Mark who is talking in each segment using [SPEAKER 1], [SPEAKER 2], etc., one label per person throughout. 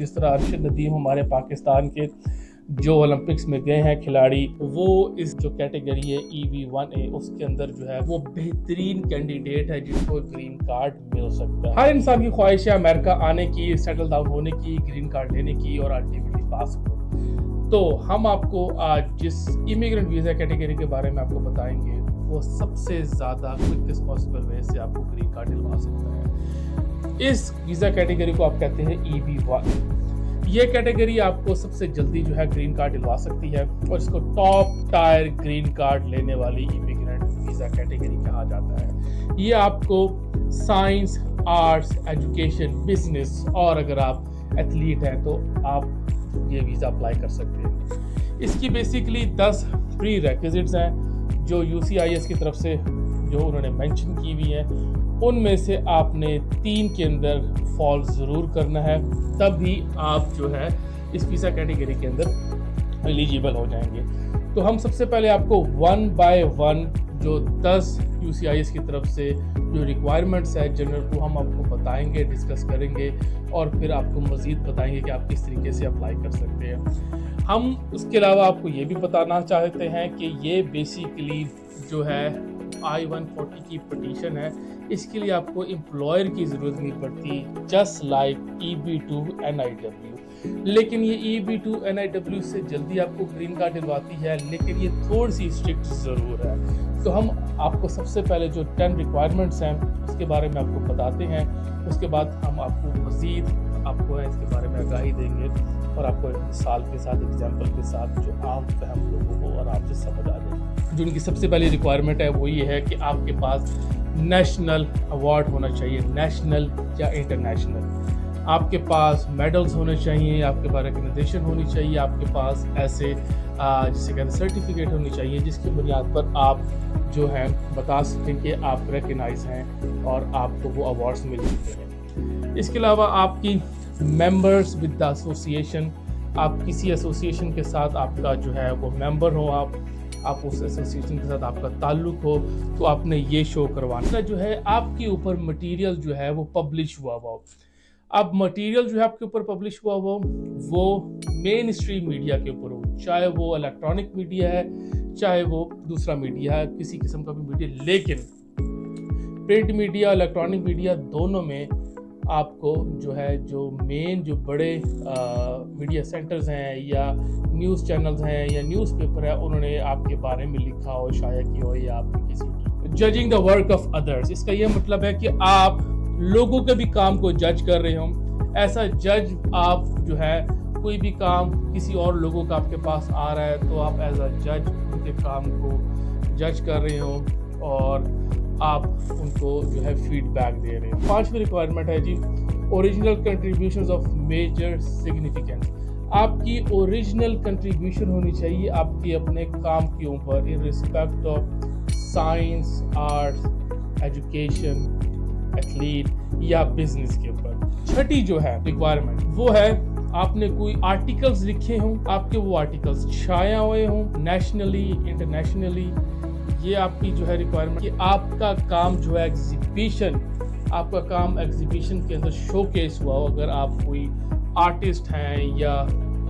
[SPEAKER 1] जिस तरह अरशद नदीम हमारे पाकिस्तान के जो ओलंपिक्स में गए हैं खिलाड़ी, वो इस जो कैटेगरी है EB1A उसके अंदर जो है वो बेहतरीन कैंडिडेट है जिनको ग्रीन कार्ड मिल सकता है। हर इंसान की ख्वाहिश है अमेरिका आने की, सेटल डाउन होने की, ग्रीन कार्ड लेने की और अल्टीमेटली पासपोर्ट। तो हम आपको आज जिस इमिग्रेंट वीज़ा कैटेगरी के बारे में आपको बताएंगे वो सबसे ज़्यादा क्विकेस्ट पॉसिबल वे से आपको ग्रीन कार्ड दिलवा सकता है। इस वीज़ा कैटेगरी को आप कहते हैं EB1। ये कैटेगरी आपको सबसे जल्दी जो है ग्रीन कार्ड दिलवा सकती है और इसको टॉप टायर ग्रीन कार्ड लेने वाली इमिग्रेंट वीज़ा कैटेगरी कहा जाता है। ये आपको साइंस, आर्ट्स, एजुकेशन, बिजनेस और अगर आप एथलीट हैं तो आप ये वीज़ा अप्लाई कर सकते हैं। इसकी बेसिकली 10 प्री रेक्विजिट्स हैं जो UCIS की तरफ से जो उन्होंने मेंशन की हुई है, उनमें से आपने 3 के अंदर फॉल ज़रूर करना है, तभी आप जो है इस वीज़ा कैटेगरी के अंदर एलिजिबल हो जाएंगे। तो हम सबसे पहले आपको 1 बाय 1 जो 10 UCIS की तरफ से जो रिक्वायरमेंट्स है जनरल को हम आपको बताएंगे, डिस्कस करेंगे और फिर आपको मज़ीद बताएंगे कि आप किस तरीके से अप्लाई कर सकते हैं। हम उसके अलावा आपको ये भी बताना चाहते हैं कि ये बेसिकली जो है I-140 की पटिशन है, इसके लिए आपको एम्प्लॉयर की ज़रूरत नहीं पड़ती, जस्ट लाइक EB2 NIW। लेकिन ये EB2 NIW से जल्दी आपको ग्रीन कार्ड दिलवाती है, लेकिन ये थोड़ी सी स्ट्रिक्ट ज़रूर है। तो हम आपको सबसे पहले जो 10 रिक्वायरमेंट्स हैं उसके बारे में आपको बताते हैं, उसके बाद हम आपको मज़ीद आपको इसके बारे में आगाही देंगे और आपको एक मिसाल के साथ, एग्जाम्पल के साथ जो आम फहम लोगों को आराम से समझ आ जाए। जो उनकी सबसे पहली रिक्वायरमेंट है वो ये है कि आपके पास नेशनल अवार्ड होना चाहिए, नेशनल या इंटरनेशनल। आपके पास मेडल्स होने चाहिए, आपके पास रिकग्निशन होनी चाहिए, आपके पास ऐसे जिसे कहते हैं सर्टिफिकेट होनी चाहिए जिसकी बुनियाद पर आप जो है बता सकें कि आप रिकग्नाइज हैं और आपको वो अवार्ड्स मिल चुके हैं। इसके अलावा आपकी मेंबर्स विद द एसोसिएशन, आप किसी एसोसिएशन के साथ आपका जो है वो मेंबर हो, आप उस एसोसिएशन के साथ आपका ताल्लुक हो, तो आपने ये शो करवाना जो है आपके ऊपर मटेरियल जो है वो पब्लिश हुआ हो। अब मटेरियल जो है आपके ऊपर पब्लिश हुआ हो वो मेन स्ट्रीम मीडिया के ऊपर हो, चाहे वो इलेक्ट्रॉनिक मीडिया है, चाहे वो दूसरा मीडिया है, किसी किस्म का भी मीडिया। लेकिन प्रिंट मीडिया, इलेक्ट्रॉनिक मीडिया दोनों में आपको जो है जो मेन जो बड़े मीडिया सेंटर्स हैं या न्यूज़ चैनल्स हैं या न्यूज़पेपर है, उन्होंने आपके बारे में लिखा हो, शाया किया हो या आपके किसी judging the work of others. इसका ये मतलब है कि आप लोगों के भी काम को जज कर रहे हो। ऐसा जज आप जो है कोई भी काम किसी और लोगों का आपके पास आ रहा है तो आप एज अ जज उनके काम को जज कर रहे हो और आप उनको जो है फीडबैक दे रहे हैं। 5वीं रिक्वायरमेंट है जी original contributions of major significance. आपकी ओरिजिनल कंट्रीब्यूशन होनी चाहिए आपके अपने काम के ऊपर, in respect of science, arts, education, athlete या बिजनेस के ऊपर। 6ठी जो है रिक्वायरमेंट वो है आपने कोई आर्टिकल्स लिखे हों, आपके वो आर्टिकल्स छाया हुए हों नेशनली, इंटरनेशनली। ये आपकी जो है रिक्वायरमेंट कि आपका काम जो है एग्जीबिशन, आपका काम एग्जीबिशन के अंदर शोकेस हुआ हो। अगर आप कोई आर्टिस्ट हैं या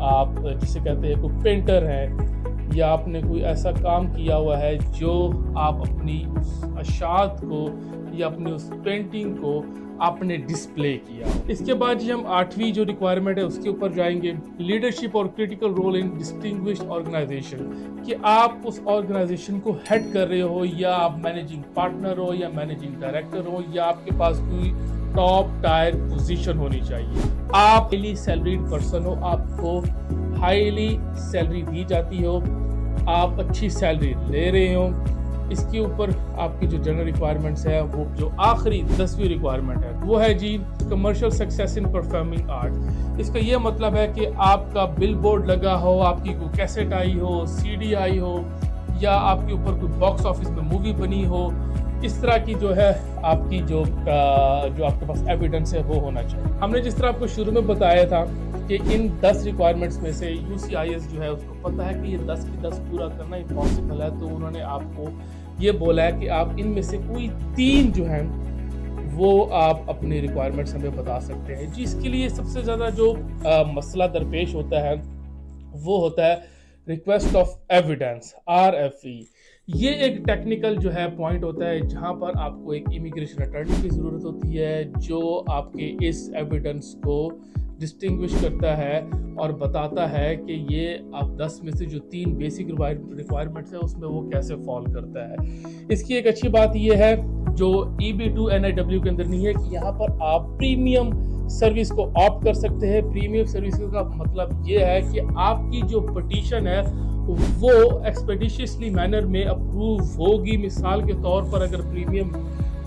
[SPEAKER 1] आप जिसे कहते हैं कोई पेंटर हैं या आपने कोई ऐसा काम किया हुआ है जो आप अपनी उस अशात को या अपनी उस पेंटिंग को आपने डिस्प्ले किया। इसके बाद जी हम 8वीं जो रिक्वायरमेंट है उसके ऊपर जाएंगे, लीडरशिप और critical role in distinguished organisation, कि आप उस ऑर्गेनाइजेशन को हेड कर रहे हो या आप मैनेजिंग पार्टनर हो या मैनेजिंग डायरेक्टर हो या आपके पास कोई टॉप टायर पोजीशन होनी चाहिए। आप हाईली सैलरीड पर्सन हो, आपको हाईली सैलरी दी जाती हो, आप अच्छी सैलरी ले रहे हो। इसके ऊपर आपकी जो जनरल रिक्वायरमेंट्स है वो जो आखिरी 10वीं रिक्वायरमेंट है वो है जी commercial success in performing art. इसका ये मतलब है कि आपका बिल बोर्ड लगा हो, आपकी कोई कैसेट आई हो, CD आई हो या आपके ऊपर कोई बॉक्स ऑफिस में मूवी बनी हो, इस तरह की जो है आपकी जो आपके पास एविडेंस है वो होना चाहिए। हमने जिस तरह आपको शुरू में बताया था कि इन 10 रिक्वायरमेंट्स में से UCIS जो है उसको पता है कि ये 10 की 10 पूरा करना इम्पॉसिबल है, तो उन्होंने आपको ये बोला है कि आप इनमें से कोई 3 जो हैं वो आप अपनी रिक्वायरमेंट्स हमें बता सकते हैं जी। इसके लिए सबसे ज़्यादा जो मसला दरपेश होता है वो होता है रिक्वेस्ट ऑफ एविडेंस, RFE। ये एक टेक्निकल जो है पॉइंट होता है जहाँ पर आपको एक इमिग्रेशन अटॉर्नी की ज़रूरत होती है जो आपके इस एविडेंस को डिस्टिंग्विश करता है और बताता है कि ये आप 10 में से जो 3 बेसिक रिक्वायरमेंट्स है उसमें वो कैसे फॉल करता है। इसकी एक अच्छी बात ये है जो EB2 NIW के अंदर नहीं है कि यहाँ पर आप प्रीमियम सर्विस को ऑप्ट कर सकते हैं। प्रीमियम सर्विस का मतलब ये है कि आपकी जो पिटीशन है वो एक्सपेडिशियसली मैनर में अप्रूव होगी। मिसाल के तौर पर अगर प्रीमियम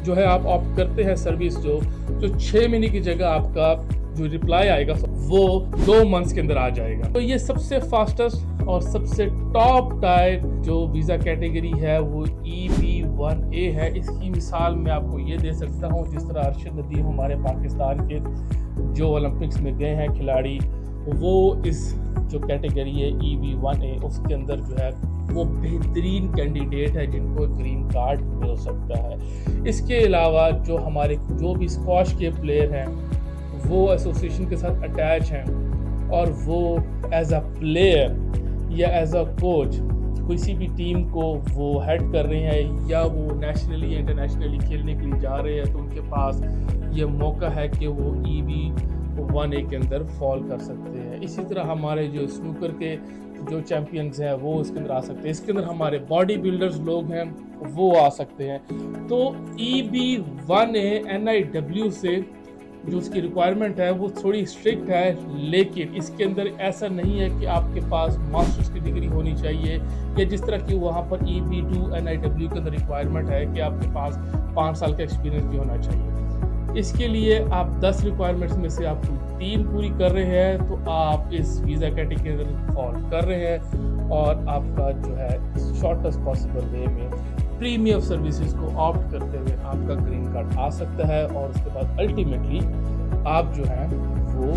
[SPEAKER 1] जो है आप ऑप्ट करते हैं सर्विस जो 6 महीने की जगह आपका जो रिप्लाई आएगा वो 2 मंथ्स के अंदर आ जाएगा। तो ये सबसे फास्टेस्ट और सबसे टॉप टायर जो वीज़ा कैटेगरी है वो EB1A है। इसकी मिसाल मैं आपको ये दे सकता हूँ जिस तरह अरशद नदीम हमारे पाकिस्तान के जो ओलंपिक्स में गए हैं खिलाड़ी, वो इस जो कैटेगरी है EB1A उसके अंदर जो है वो बेहतरीन कैंडिडेट है जिनको ग्रीन कार्ड मिल सकता है। इसके अलावा जो हमारे जो भी स्क्वाश के प्लेयर हैं वो एसोसिएशन के साथ अटैच हैं और वो एज अ प्लेयर या एज अ कोच किसी भी टीम को वो हेड कर रहे हैं या वो नेशनली या इंटरनेशनली खेलने के लिए जा रहे हैं तो उनके पास ये मौका है कि वो EB1A के अंदर फॉल कर सकते हैं। इसी तरह हमारे जो स्नूकर के जो चैम्पियंस हैं वो इसके अंदर आ सकते हैं। इसके अंदर हमारे बॉडी बिल्डर्स लोग हैं वो आ सकते हैं। तो EB1A NIW से जो उसकी रिक्वायरमेंट है वो थोड़ी स्ट्रिक्ट है, लेकिन इसके अंदर ऐसा नहीं है कि आपके पास मास्टर्स की डिग्री होनी चाहिए या जिस तरह की वहाँ पर EB2 NIW के अंदर रिक्वायरमेंट है कि आपके पास 5 साल का एक्सपीरियंस भी होना चाहिए। इसके लिए आप 10 रिक्वायरमेंट्स में से आप 3 पूरी कर रहे हैं तो आप इस वीज़ा कैटेगरी के अंदर फॉल कर रहे हैं और आपका जो है शॉर्टेस्ट पॉसिबल वे में प्रीमियम सर्विसेज को ऑप्ट करते हुए आपका ग्रीन कार्ड आ सकता है और उसके बाद अल्टीमेटली आप जो है वो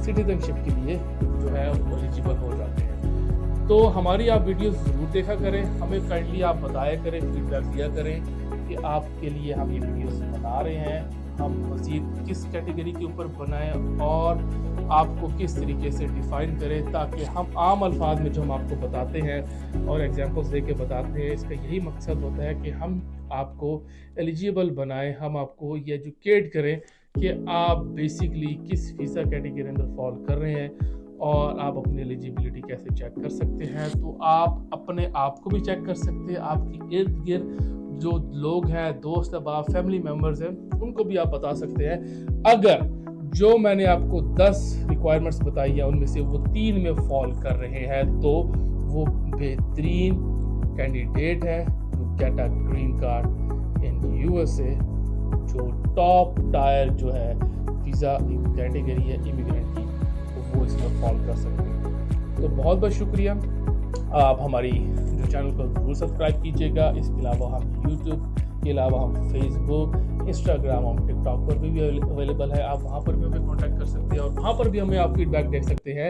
[SPEAKER 1] सिटीजनशिप के लिए जो है वो एलिजिबल हो जाते हैं। तो हमारी आप वीडियोस ज़रूर देखा करें, हमें काइंडली आप बताया करें, फीडबैक दिया करें कि आपके लिए हम ये वीडियोस बना रहे हैं, हम मज़ीद किस कैटेगरी के ऊपर बनाएं और आपको किस तरीके से डिफ़ाइन करें ताकि हम आम अल्फाज में जो हम आपको बताते हैं और एग्जांपल्स दे के बताते हैं, इसका यही मकसद होता है कि हम आपको एलिजिबल बनाएं, हम आपको ये एजुकेट करें कि आप बेसिकली किस वीज़ा कैटेगरी के अंदर फॉल कर रहे हैं और आप अपनी एलिजिबिलिटी कैसे चेक कर सकते हैं। तो आप अपने आप को भी चेक कर सकते हैं, आपकी इर्द गिर्द जो लोग हैं, दोस्त अहबाब, फैमिली मेम्बर्स हैं, उनको भी आप बता सकते हैं। अगर जो मैंने आपको 10 रिक्वायरमेंट्स बताई है उनमें से वो 3 में फॉल कर रहे हैं तो वो बेहतरीन कैंडिडेट है to get a green card in USA, जो टॉप टायर जो है वीज़ा कैटेगरी है इमिग्रेंट की, तो वो इसमें फॉल कर सकते हैं। तो बहुत बहुत शुक्रिया। आप हमारी जो चैनल को ज़रूर सब्सक्राइब कीजिएगा। इसके अलावा हम YouTube के अलावा हम फेसबुक, इंस्टाग्राम और टिकटॉक पर भी अवेलेबल है। आप वहाँ पर भी हमें कांटेक्ट कर सकते हैं और वहाँ पर भी हमें आप फीडबैक दे सकते हैं।